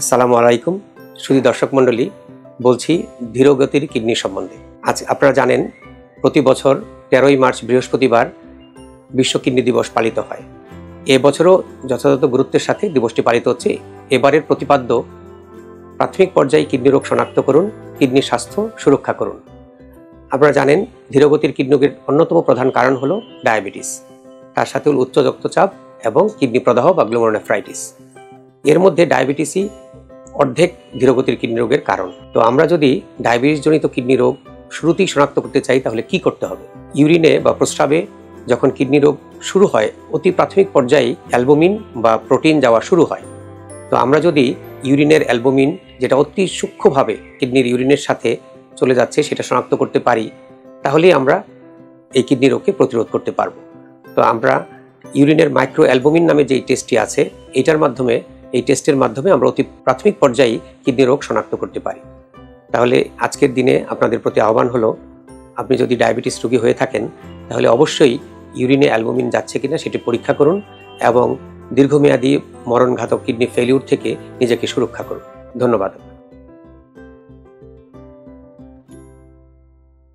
আসসালামু আলাইকুম সুধী দর্শক মণ্ডলী, বলছি ধীরগতির কিডনি সম্বন্ধে। আজ আপনারা জানেন প্রতি বছর 13ই মার্চ বৃহস্পতিবার বিশ্ব কিডনি দিবস পালিত হয়। এবছরও যথাযথ গুরুত্বের সাথে দিবসটি পালিত হচ্ছে। এবারের প্রতিপাদ্য প্রাথমিক পর্যায়ে কিডনি রোগ শনাক্ত করুন, কিডনি স্বাস্থ্য সুরক্ষা করুন। আপনারা জানেন ধীরগতির কিডনি রোগের অন্যতম প্রধান কারণ হলো ডায়াবেটিস, তার সাথে হল উচ্চ রক্তচাপ এবং কিডনি প্রদাহ বা গ্লোমেরুলোনেফ্রাইটিস। এর মধ্যে ডায়াবেটিসই অর্ধেক ধীরগতির কিডনি রোগের কারণ। তো আমরা যদি ডায়াবেটিস জনিত কিডনি রোগ শুরুতেই শনাক্ত করতে চাই তাহলে কি করতে হবে? ইউরিনে বা প্রস্রাবে যখন কিডনি রোগ শুরু হয়, অতি প্রাথমিক পর্যায়ে অ্যালবুমিন বা প্রোটিন যাওয়া শুরু হয়। তো আমরা যদি ইউরিনের অ্যালবুমিন, যেটা অতি সূক্ষ্মভাবে কিডনির ইউরিনের সাথে চলে যাচ্ছে, সেটা শনাক্ত করতে পারি, তাহলেই আমরা এই কিডনি রোগকে প্রতিরোধ করতে পারবো। তো আমরা ইউরিনের মাইক্রো অ্যালবুমিন নামে যে টেস্টটি আছে, এই টেস্টের মাধ্যমে আমরা অতি প্রাথমিক পর্যায়ে কিডনি রোগ শনাক্ত করতে পারি। তাহলে আজকের দিনে আপনাদের প্রতি আহ্বান হলো, আপনি যদি ডায়াবেটিস রোগী হয়ে থাকেন তাহলে অবশ্যই ইউরিনে অ্যালবুমিন যাচ্ছে কিনা সেটি পরীক্ষা করুন এবং দীর্ঘমেয়াদী মরণঘাতক কিডনি ফেলিউর থেকে নিজেকে সুরক্ষা করুন। ধন্যবাদ।